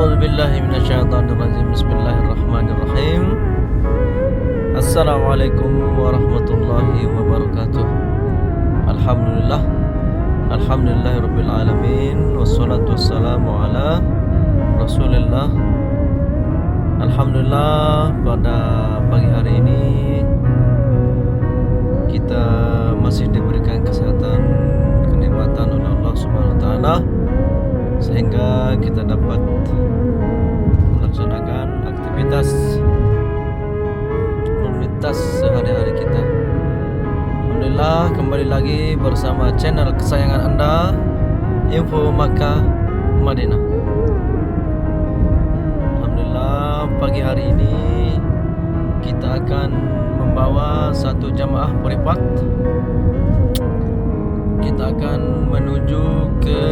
A'udzubillahi minasyaitonirrajim. Bismillahirrahmanirrahim. Assalamualaikum warahmatullahi wabarakatuh. Alhamdulillahirabbil alamin, wassalatu wassalamu ala Rasulillah. Alhamdulillah, pada pagi hari ini kita masih diberikan kesehatan, kenikmatan oleh Allah Subhanahu wa taala, sehingga kita dapat melaksanakan aktivitas rutinitas sehari-hari kita. Alhamdulillah, kembali lagi bersama channel kesayangan Anda, Info Makkah Madinah. Alhamdulillah, pagi hari ini kita akan membawa satu jamaah privat. Kita akan menuju ke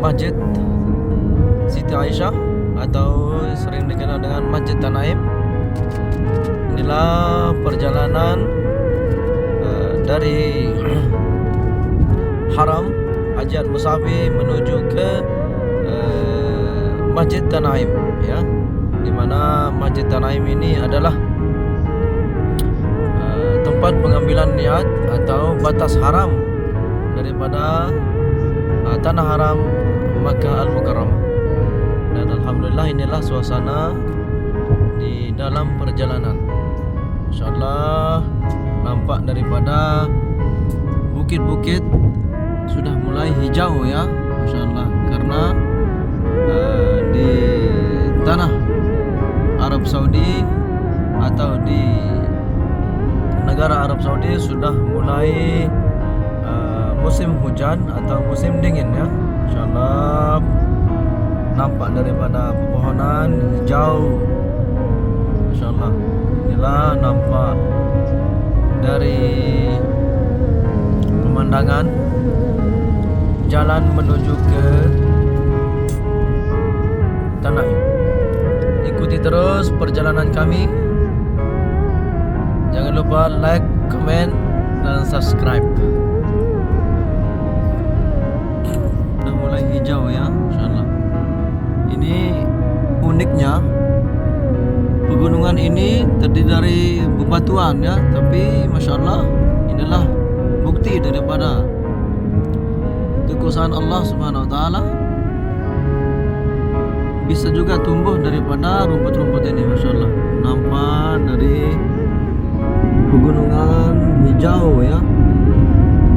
Masjid Siti Aisyah atau sering dikenal dengan Masjid Tanaim. Inilah perjalanan dari Haram Haji Al-Musafi menuju ke Masjid Tanaim, ya. Di mana Masjid Tanaim ini adalah tempat pengambilan niat atau batas haram daripada tanah haram Makkah Al-Mukarramah. Dan alhamdulillah, inilah suasana di dalam perjalanan. InsyaAllah nampak daripada bukit-bukit sudah mulai hijau, ya, InsyaAllah. Karena di tanah Arab Saudi atau di negara Arab Saudi sudah mulai musim hujan atau musim dingin, ya. InsyaAllah nampak daripada pepohonan hijau. InsyaAllah inilah nampak dari pemandangan jalan menuju ke Tanaim. Ikuti terus perjalanan kami. Jangan lupa like, komen, dan subscribe. Sudah mulai hijau, ya, InsyaAllah. Ini uniknya, pegunungan ini terdiri dari bebatuan, ya. Tapi Masya Allah, inilah bukti daripada kekuasaan Allah Subhanahu wa taala. Bisa juga tumbuh daripada rumput-rumput ini, Masya Allah. Nampak dari pegunungan hijau, ya.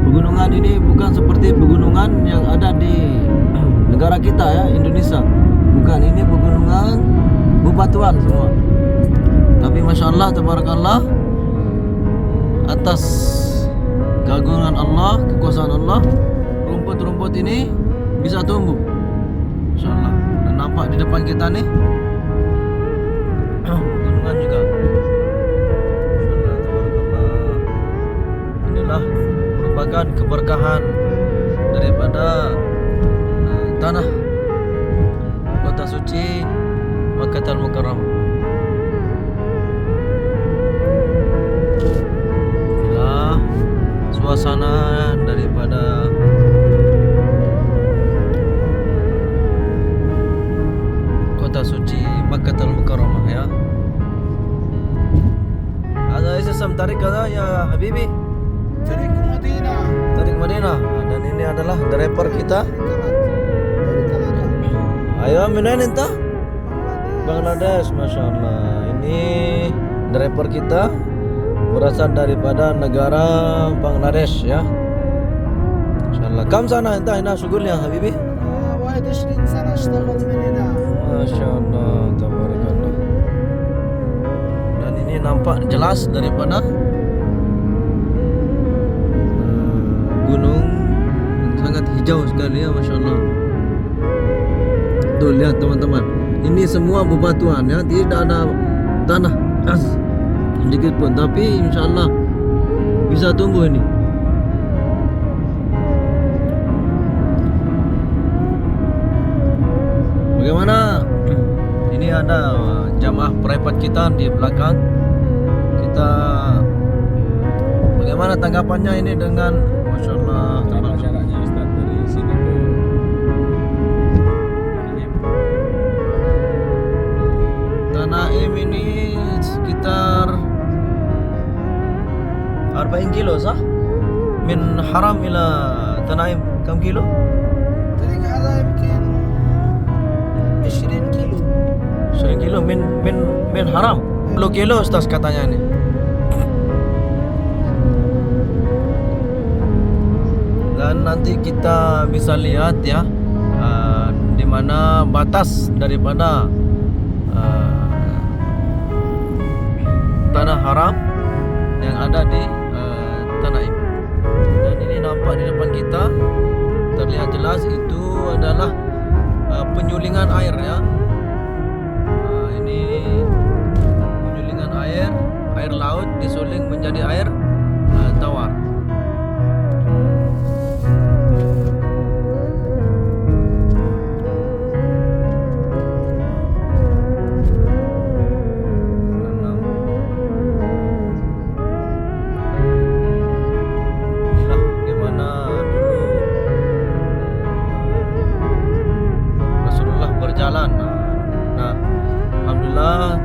Pegunungan ini bukan seperti pegunungan yang ada di negara kita, ya, Indonesia. Bukan, ini pegunungan bebatuan semua. Tapi Masya Allah, tabarakallah, atas keagungan Allah, kekuasaan Allah, rumput-rumput ini bisa tumbuh, Masya Allah. Dan nampak di depan kita nih pegunungan juga. Merupakan keberkahan daripada tanah kota suci Makkah Al-Mukarramah. Inilah suasana daripada kota suci Makkah Al-Mukarramah, ya. Ada isam tarik kada ya Habibi? Tarik Madinah. Dan ini adalah driver kita. Ayo, minain entah Bangladesh, Masya Allah. Ini driver kita berasal daripada negara Bangladesh, ya. Masya Allah. Kam sana entah hina syukur ya Habibi? 21 سنة اشتغلت من هنا. Masya Allah, tabarakallah. Dan ini nampak jelas daripada gunung sangat hijau sekali, ya, Masya Allah. Tuh, lihat teman-teman, ini semua bebatuan, ya, tidak ada tanah sedikit pun. Tapi Insya Allah bisa tumbuh ini. Bagaimana? Ini ada jamaah private kita di belakang kita. Bagaimana tanggapannya ini dengan Masya Allah? Berapa jaraknya Ustaz dari sini ke 40 kilo sah? Min Haram ila Tanaim kam kilo? الطريق هذا يمكن 20 كيلو. 10 kilo min Haram. 10 kilo Ustaz katanya nih. Dan nanti kita bisa lihat ya di mana batas daripada tanah haram yang ada di Tanaim. Dan ini nampak di depan kita terlihat jelas itu adalah penyulingan air ya. Ini penyulingan air laut disuling menjadi air tawar. Inilah bagaimana dulu Rasulullah berjalan. Nah, alhamdulillah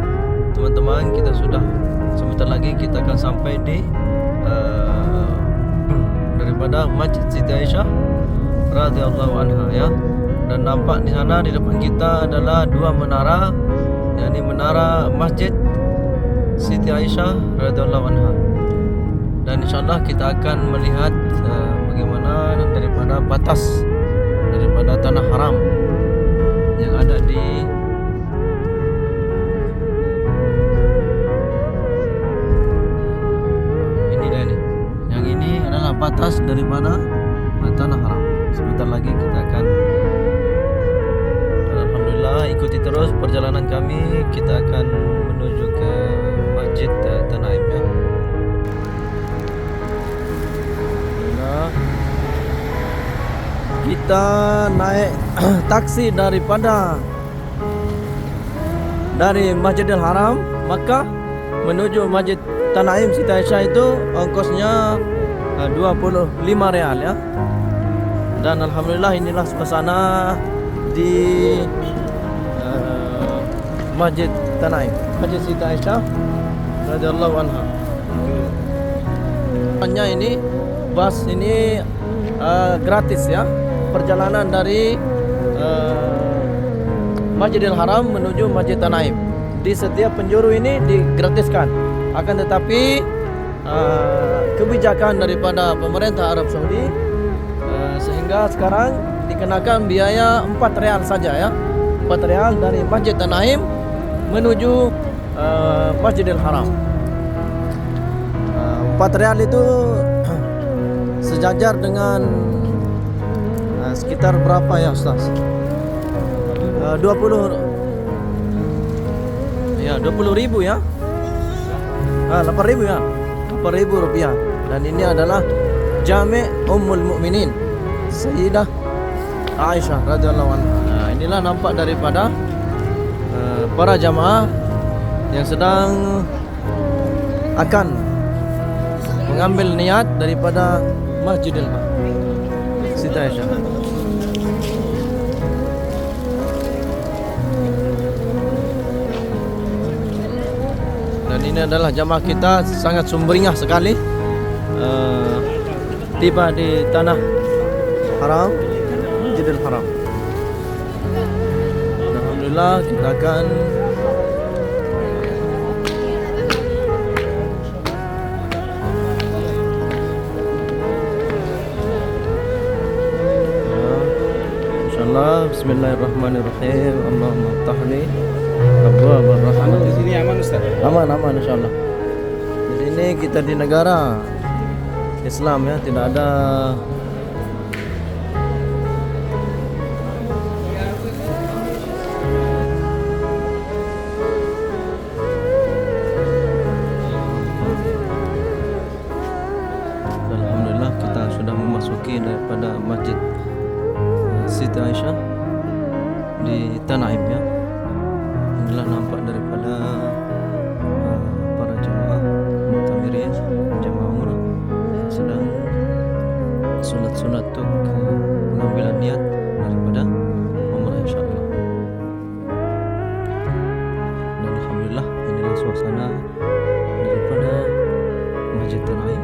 teman-teman, kita sudah sebentar lagi kita akan sampai di daripada Masjid Siti Aisyah radhiyallahu anha ya. Dan nampak di sana di depan kita adalah dua menara, yakni menara Masjid Siti Aisyah radhiyallahu anha. Dan insyaallah kita akan melihat bagaimana daripada batas daripada tanah haram yang ada di batas daripada tanah haram. Sebentar lagi kita akan, alhamdulillah, ikuti terus perjalanan kami. Kita akan menuju ke Masjid Tanaim ya. Alhamdulillah. Kita naik taksi dari Masjidil Haram Makkah menuju Masjid Tanaim Siti Aisyah, itu ongkosnya 25 real ya. Dan alhamdulillah inilah suasana di Masjid Tanaim, Masjid Siti Aisyah radhiyallahu anha. Hanya ini bus ini gratis ya. Perjalanan dari Masjidil Haram menuju Masjid Tanaim di setiap penjuru ini digratiskan. Akan tetapi kebijakan daripada pemerintah Arab Saudi sehingga sekarang dikenakan biaya 4 real saja ya. 4 real dari Masjid Tanaim menuju Masjidil Haram. 4 real itu sejajar dengan sekitar berapa ya Ustaz? 20 ribu ya. 8 ribu ya. 8.000 rupiah. Dan ini adalah Jami' Ummul Mukminin Sayyidah Aisyah radhiyallahu anha. Nah, inilah nampak daripada para jamaah yang sedang akan mengambil niat daripada Masjidil Siti Aisyah. Dan ini adalah jamaah kita sangat sumringah sekali tiba di tanah haram, Masjidil Haram. Dan alhamdulillah kita akan insyaallah. Bismillahirrahmanirrahim. Allahumma ftahli abwaab ar-rahmah. Di sini aman Ustaz? Aman insyaallah. Di sini kita di negara Islam ya, tidak ada alhamdulillah kita sudah memasuki daripada Masjid Siti Aisyah di Tanaim ya. Inilah nampak daripada para jemaah mu'tamirin, jemaah umrah sedang sunat-sunat untuk pengambilan niat daripada umrah insyaallah. Dan alhamdulillah inilah suasana daripada Masjid Tanaim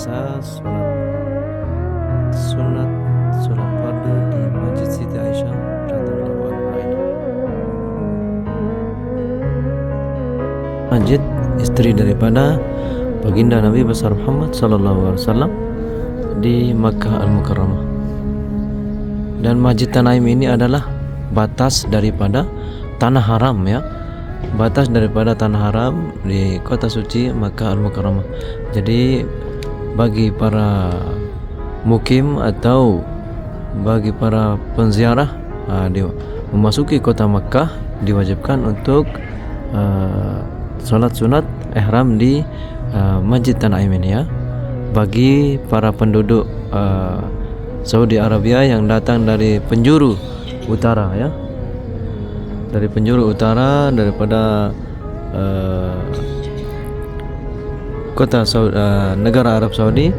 biasa sholat sunat, sholat fardu di Masjid Siti Aisyah radhiyallahu anha ini. Masjid istri daripada baginda Nabi besar Muhammad sallallahu alaihi wasallam di Makkah Al-Mukarramah. Dan Masjid Tanaim ini adalah batas daripada tanah haram ya. Batas daripada tanah haram di kota suci Makkah Al-Mukarramah. Jadi bagi para mukim atau bagi para penziarah memasuki kota Makkah diwajibkan untuk sholat sunat ihram di Masjid Tanaim ini ya. Bagi para penduduk Saudi Arabia yang datang dari penjuru utara ya, dari penjuru utara daripada negara Arab Saudi,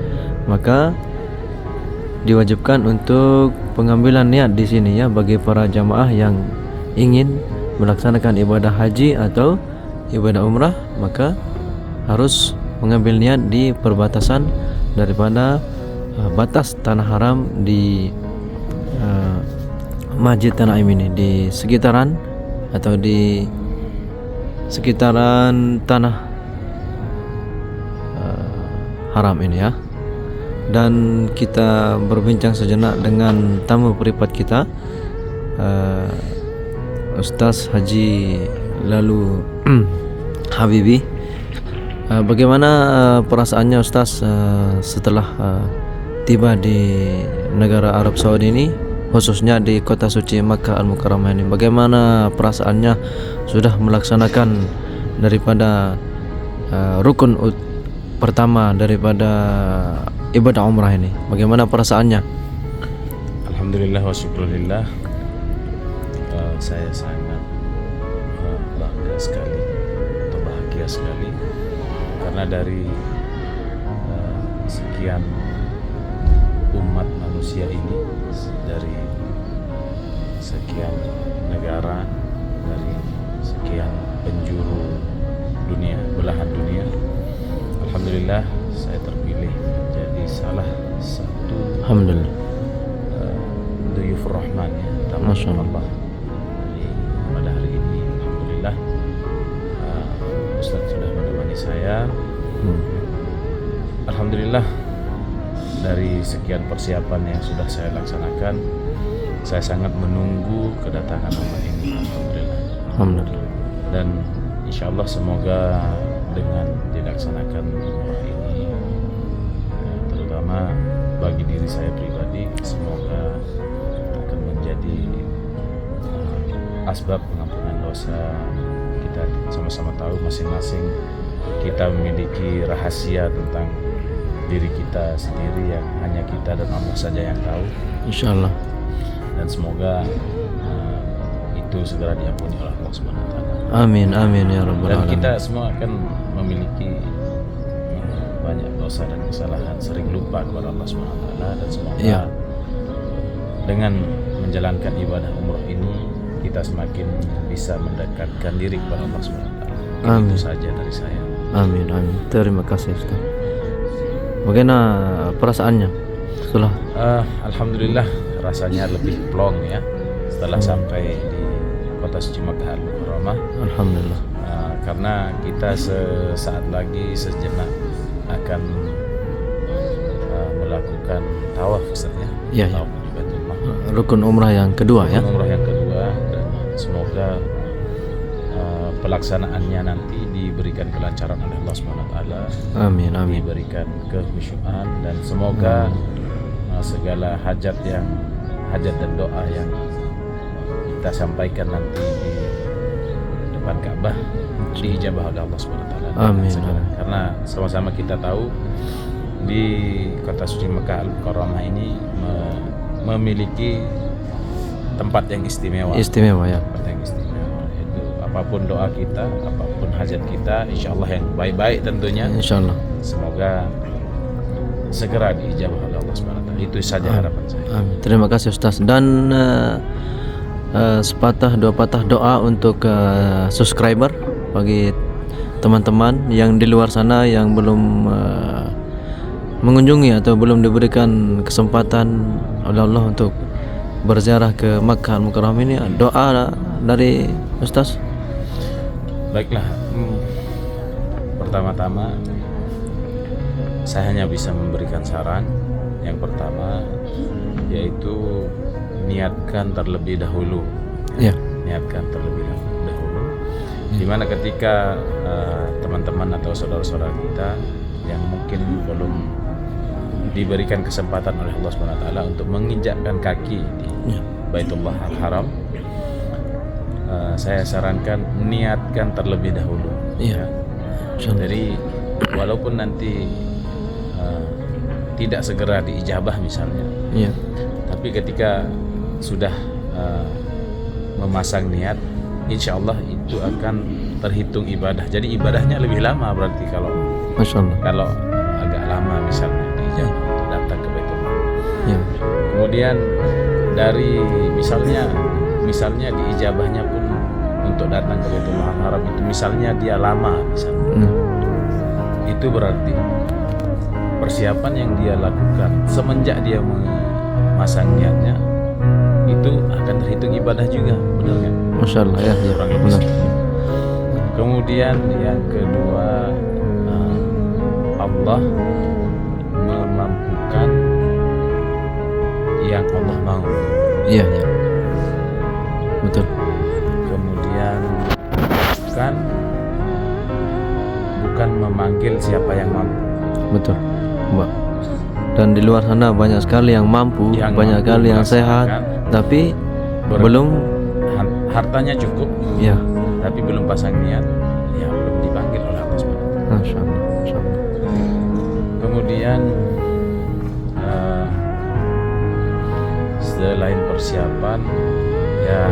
maka diwajibkan untuk pengambilan niat di sini ya bagi para jamaah yang ingin melaksanakan ibadah haji atau ibadah umrah, maka harus mengambil niat di perbatasan daripada batas tanah haram di Masjid Tanaim ini, di sekitaran atau di sekitaran tanah haram ini ya. Dan kita berbincang sejenak dengan tamu privat kita, Ustaz Haji Lalu Habibi. Bagaimana perasaannya Ustaz setelah tiba di negara Arab Saudi ini, khususnya di kota suci Makkah Al-Mukarramah ini? Bagaimana perasaannya sudah melaksanakan daripada rukun pertama daripada ibadah umrah ini? Bagaimana perasaannya? Alhamdulillah wa syukurillah. Saya sangat bangga sekali atau bahagia sekali karena dari sekian umat manusia ini, dari sekian negara, dari sekian penjuru dunia, belahan dunia, alhamdulillah saya terpilih menjadi salah satu Alhamdulillah Duyufur Rahman ya, tamu Masya Allah. Allah pada hari ini. Alhamdulillah Ustaz sudah menemani saya. Alhamdulillah dari sekian persiapan yang sudah saya laksanakan, saya sangat menunggu kedatangan momen ini. Alhamdulillah. Alhamdulillah. Dan insya Allah semoga dengan dilaksanakan umrah ini, terutama bagi diri saya pribadi, semoga akan menjadi asbab pengampunan dosa. Kita sama-sama tahu masing-masing kita memiliki rahasia tentang diri kita sendiri yang hanya kita dan Allah saja yang tahu. Insyaallah. Dan semoga itu segera diampuni oleh Allah Subhanahu wa taala. Amin amin ya rabbal Dan alamin. kita semua akan memiliki banyak dosa dan kesalahan, sering lupa kepada Allah Subhanahu wa taala, dan semoga Ya. dengan menjalankan ibadah umrah ini kita semakin bisa mendekatkan diri kepada Allah Subhanahu wa taala. Amin. Itu saja dari saya. Amin amin. Terima kasih Ustaz. Bagaimana perasaannya setelah? Alhamdulillah rasanya lebih plong ya setelah sampai di kota suci Makkah Al-Mukarramah. Alhamdulillah. Karena kita sesaat lagi sejenak akan melakukan tawaf misalnya. Ya, ya. Tawaf di Baitullah. Rukun umrah yang kedua ya. Umrah yang kedua, dan semoga pelaksanaannya nanti diberikan kelancaran oleh Allah Subhanahu wa taala. Amin amin. Diberikan kekhusyuan, dan semoga segala hajat dan doa yang kita sampaikan nanti di depan Ka'bah diijabah oleh Allah Subhanahu wa taala. Amin. Karena sama-sama kita tahu di kota suci Makkah Al-Mukarramah ini memiliki tempat yang istimewa. Istimewa ya. Tempat yang istimewa. Itu apapun doa kita, apapun hajat kita, insyaallah yang baik-baik tentunya. Insyaallah. Semoga segera diijabah oleh Allah Subhanahu wa taala. Itu saja harapan saya. Amin. Terima kasih Ustaz. Dan sepatah dua patah doa untuk subscriber bagi teman-teman yang di luar sana yang belum mengunjungi atau belum diberikan kesempatan oleh Allah untuk berziarah ke Makkah Al-Mukarramah ini, doa dari Ustaz? Baiklah, pertama-tama saya hanya bisa memberikan saran. Yang pertama yaitu niatkan terlebih dahulu. Ya. Niatkan terlebih dahulu. Dimana ketika teman-teman atau saudara-saudara kita yang mungkin belum diberikan kesempatan oleh Allah SWT untuk menginjakkan kaki di Baitullah Al-Haram, saya sarankan niatkan terlebih dahulu. Iya. Jadi walaupun nanti tidak segera diijabah misalnya, Iya. tapi ketika sudah memasang niat, insya Allah itu akan terhitung ibadah. Jadi ibadahnya lebih lama berarti Masya Allah. kalau agak lama misalnya diijabah untuk datang ke Baitullah. Ya. Kemudian dari misalnya diijabahnya pun untuk datang ke Baitullah Al-Haram itu misalnya dia lama misalnya, itu berarti persiapan yang dia lakukan semenjak dia memasang niatnya itu akan terhitung ibadah juga, benar nggak? Masya Allah, ya, ya. Kurang lebih Benar. seperti itu. Kemudian yang kedua, Allah memampukan yang Allah mau. Iya, ya. Betul. Kemudian bukan memanggil siapa yang mampu. Betul, Mbak. Dan di luar sana banyak sekali yang mampu, banyak sekali yang sehat, tapi belum hartanya cukup, ya. tapi belum pasang niat, ya belum dipanggil oleh Allah SWT. Masya Allah, Masya Allah. Kemudian selain persiapan, ya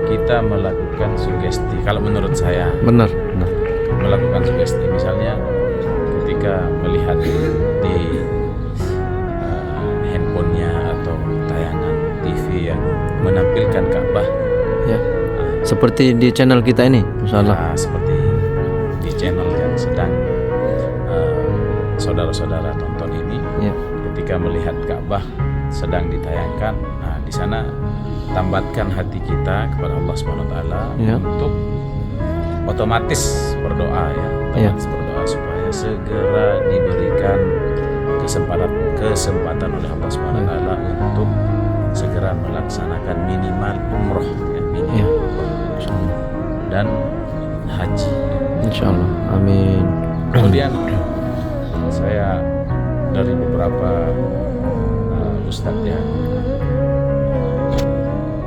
kita melakukan sugesti. Kalau menurut saya, Benar. melakukan sugesti, misalnya ketika melihat di handphonenya atau tayangan TV yang menampilkan Ka'bah, Ya. Seperti di channel kita ini, Insya Allah. seperti di channel yang sedang saudara-saudara tonton ini, Ya. ketika melihat Ka'bah sedang ditayangkan, nah di sana tambatkan hati kita kepada Allah SWT Ya. untuk otomatis berdoa, ya, otomatis berdoa supaya segera diberikan kesempatan oleh Allah SWT untuk segera melaksanakan minimal umroh, ya, minimal umroh dan haji. Insya Allah. Amin. Kemudian saya dari beberapa ustadz yang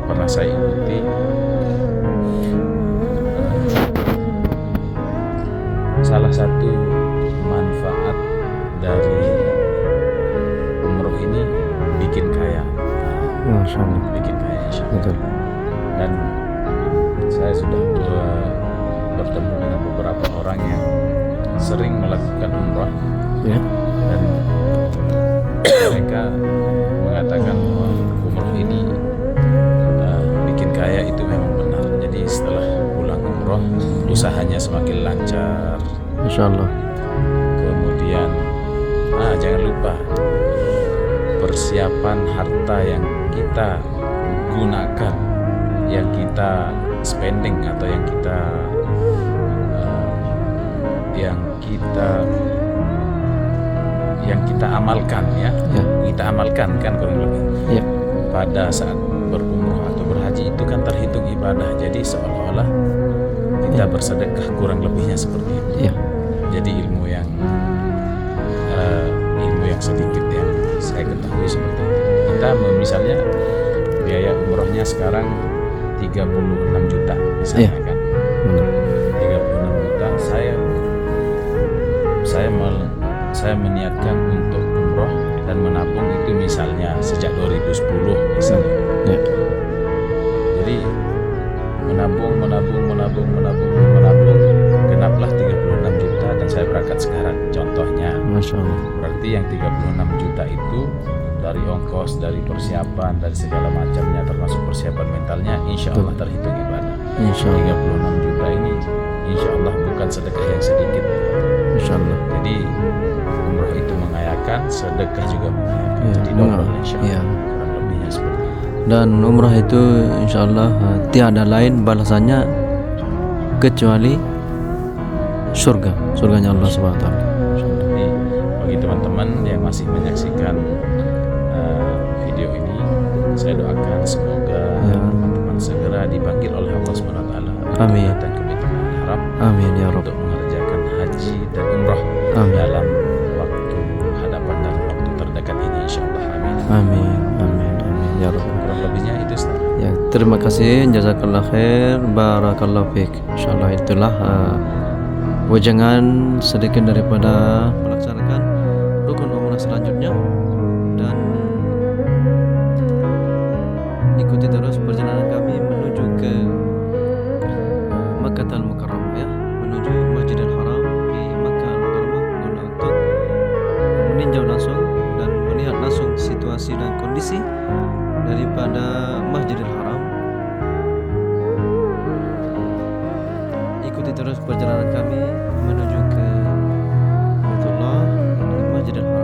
pernah saya ikuti, salah satu manfaat dari umroh ini bikin kaya. Masya Allah. Bikin kaya, insya Allah. Betul. Dan saya sudah bertemu dengan beberapa orang yang sering melakukan umroh, Ya. dan mereka mengatakan bahwa umroh ini bikin kaya itu memang benar. Jadi setelah pulang umroh, usahanya semakin lancar. Masya Allah. Kemudian jangan lupa persiapan harta yang kita gunakan, yang kita spending atau yang kita amalkan, ya. Kita amalkan kan kurang lebih. Ya. Pada saat berumrah atau berhaji itu kan terhitung ibadah. Jadi seolah-olah kita bersedekah, kurang lebihnya seperti itu. Ya. Jadi ilmu yang sedikit yang saya ketahui seperti itu. Kita misalnya biaya umrohnya sekarang 36 juta misalnya, kan. Benar. 36 juta saya meniatkan untuk umroh dan menabung itu misalnya sejak 2010 misalnya. Ya. Jadi menabung genaplah 36 juta dan saya berangkat sekarang contohnya. Masya Allah. Berarti yang 36 juta itu dari ongkos, dari persiapan, dari segala macamnya, termasuk persiapan mentalnya, insya Allah terhitung ibadah. Insya Allah. 36 juta ini insya Allah bukan sedekah yang sedikit. insyaallah. Jadi umroh itu mengayakan, sedekah juga mengayakan. Ya, Jadi double insyaallah. ya. Kurang lebihnya seperti itu. Dan umrah itu insyaallah tiada lain balasannya kecuali surganya Allah Subhanahu wa taala. Jadi bagi teman-teman yang masih menyaksikan video ini, saya doakan semoga Ya. teman-teman segera dipanggil oleh Allah Subhanahu wa taala Amin. datang ke Baitul Haram Amin ya rabb. untuk mengerjakan haji dan umrah Amin. dalam waktu hadapan dan waktu terdekat ini insyaallah. Amin. Amin. Amin. Amin ya rabb. Kurang lebihnya itu Ustaz. Ya, terima kasih, jazakallah khair, barakallahu fiik. Insyaallah itulah wejangan sedikit daripada melaksanakan rukun umrah selanjutnya, dan ikuti terus perjalanan kami menuju ke Makkahul Mukarramah ya, menuju Masjidil Haram di Makkah Al-Mukarramah guna untuk meninjau langsung dan melihat langsung situasi dan kondisi daripada Masjidil Haram. Ikuti terus perjalanan kami menuju ke Baitullah dan Masjidil Haram.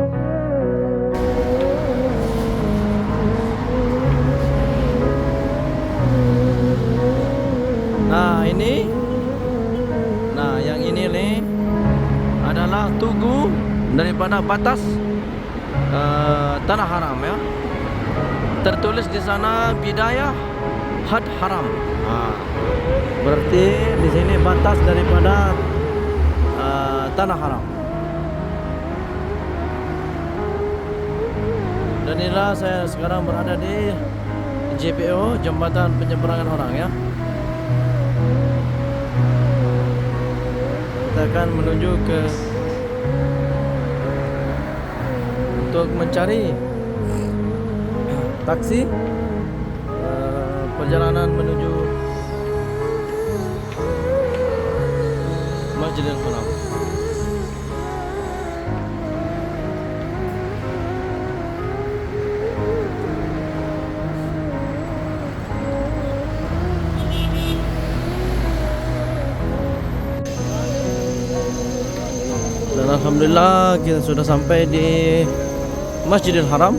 Nah yang ini nih adalah tugu daripada batas tanah haram ya. Tertulis di sana bidayah had haram. Berarti di sini batas daripada tanah haram. Dan inilah saya sekarang berada di JPO, jembatan penyeberangan orang ya. Kita akan menuju ke untuk mencari taksi perjalanan menuju Masjidil Haram. Dan alhamdulillah kita sudah sampai di Masjidil Haram.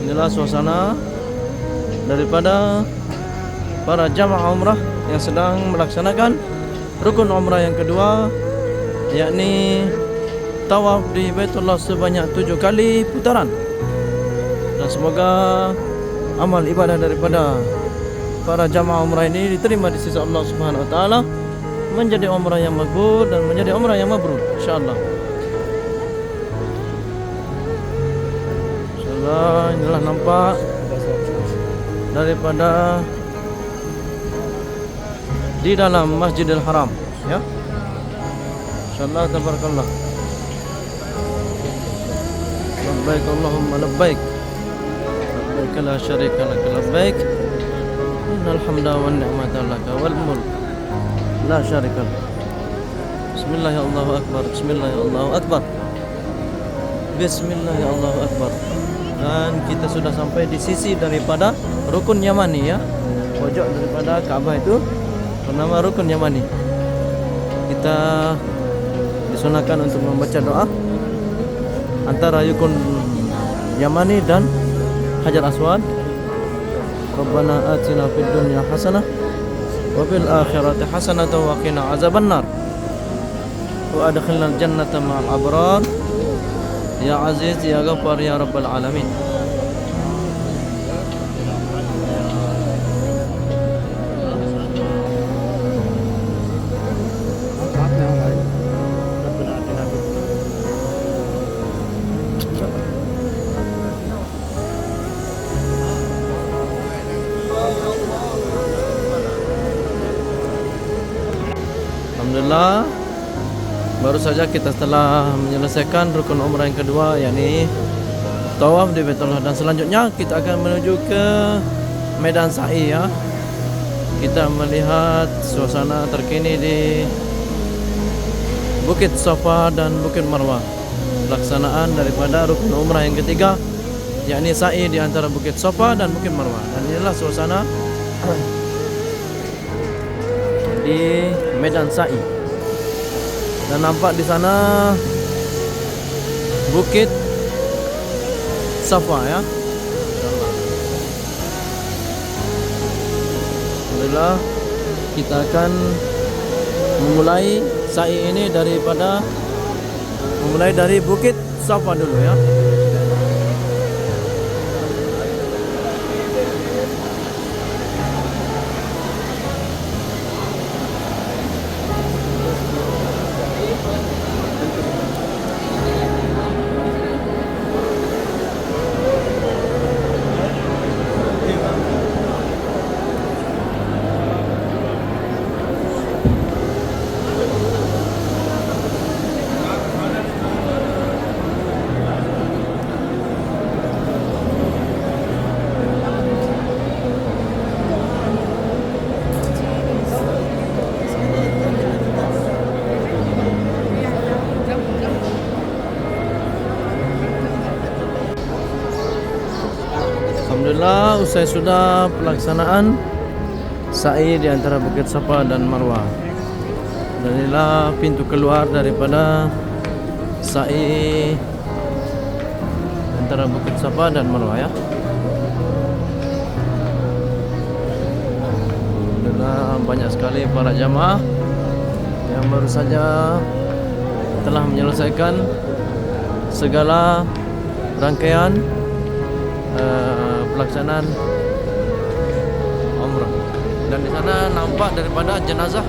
Inilah suasana daripada para jamaah umrah yang sedang melaksanakan rukun umrah yang kedua, yakni tawaf di Baitullah sebanyak 7 kali putaran. Dan semoga amal ibadah daripada para jamaah umrah ini diterima di sisi Allah Subhanahu wa taala, menjadi umrah yang makbul dan menjadi umrah yang mabrur insyaallah. Insyaallah inilah nampak daripada di dalam Masjidil Haram ya. Insyaallah tabarakallah. Labbaik Allahumma labbaik. Labbaik la syarika lak labbaik. Innal hamda wan ni'mata laka wal mulk la syarika lak. Bismillah ya Allahu akbar. Bismillah ya Allahu akbar. Bismillah ya Allahu akbar. Dan kita sudah sampai di sisi daripada rukun Yamani ya. Pojok daripada Ka'bah itu bernama rukun Yamani. Kita disunahkan untuk membaca doa antara rukun Yamani dan Hajar Aswad. Rabbana atina fid dunya hasanah wa fil akhirati hasanah wa qina azabannar wa adkhilnal jannata ma'al abrar ya aziz ya ghaffar ya rabbal alamin. Alhamdulillah, baru saja kita telah menyelesaikan rukun umrah yang kedua, yakni tawaf di Baitullah, dan selanjutnya kita akan menuju ke Medan Sa'i ya. Kita melihat suasana terkini di Bukit Safa dan Bukit Marwah, pelaksanaan daripada rukun umrah yang ketiga, yakni sa'i di antara Bukit Safa dan Bukit Marwah. Dan inilah suasana di Medan Sa'i. Dan nampak di sana Bukit Safa ya. Alhamdulillah, kita akan memulai sa'i ini memulai dari Bukit Safa dulu ya. Alhamdulillah, usai sudah pelaksanaan sa'i di antara Bukit Safa dan Marwah. Dan inilah pintu keluar daripada sa'i antara Bukit Safa dan Marwah ya. Alhamdulillah, banyak sekali para jamaah yang baru saja telah menyelesaikan segala rangkaian pelaksanaan umrah. Dan di sana nampak daripada jenazah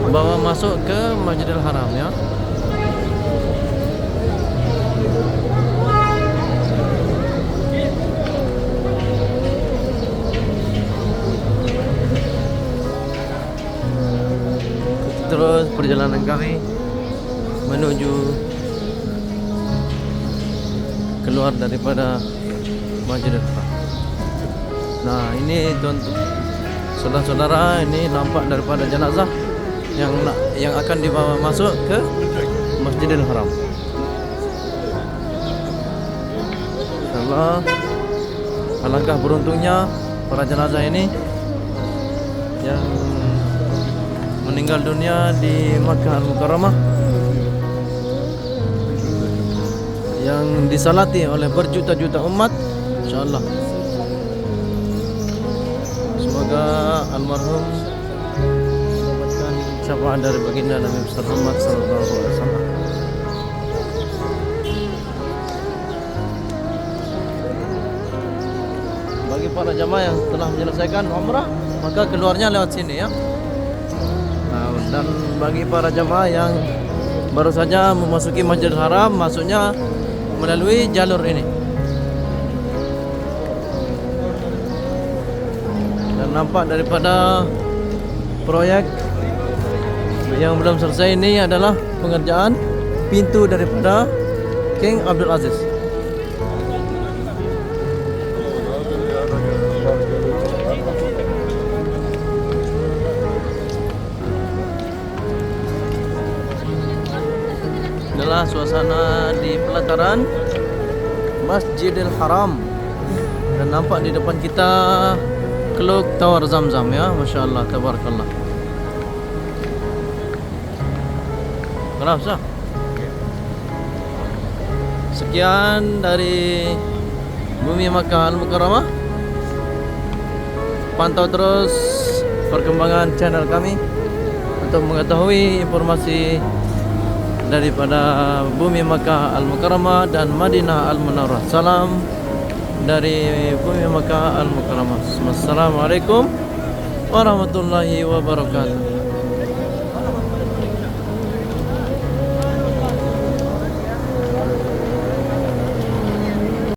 dibawa masuk ke Masjidil Haram ya. Terus perjalanan kami menuju keluar daripada Masjidil Haram. Nah, ini saudara-saudara, ini nampak daripada jenazah yang akan dibawa masuk ke Masjidil Haram. Insyaallah, alangkah beruntungnya para jenazah ini yang meninggal dunia di Makkah Al-Mukarramah, yang disalati oleh berjuta-juta umat. InsyaAllah semoga almarhum mendapatkan syafaat dari baginda Nabi Muhammad SAW. Bagi para jamaah yang telah menyelesaikan umrah, maka keluarnya lewat sini ya. Nah, dan bagi para jamaah yang baru saja memasuki Masjidil Haram, masuknya melalui jalur ini. Dan nampak daripada proyek yang belum selesai ini adalah pengerjaan pintu daripada King Abdul Aziz. Inilah suasana di pelataran Masjidil Haram. Dan nampak di depan kita Keluk Tawar Zamzam ya. Masya Allah, tabarakallah. Kenapa? Sekian dari Bumi Makkah Al-Mukarramah. Pantau terus perkembangan channel kami untuk mengetahui informasi daripada Bumi Makkah Al-Mukarramah dan Madinah Al-Munawwarah. Salam dari Bumi Makkah Al-Mukarramah. Assalamualaikum warahmatullahi wabarakatuh.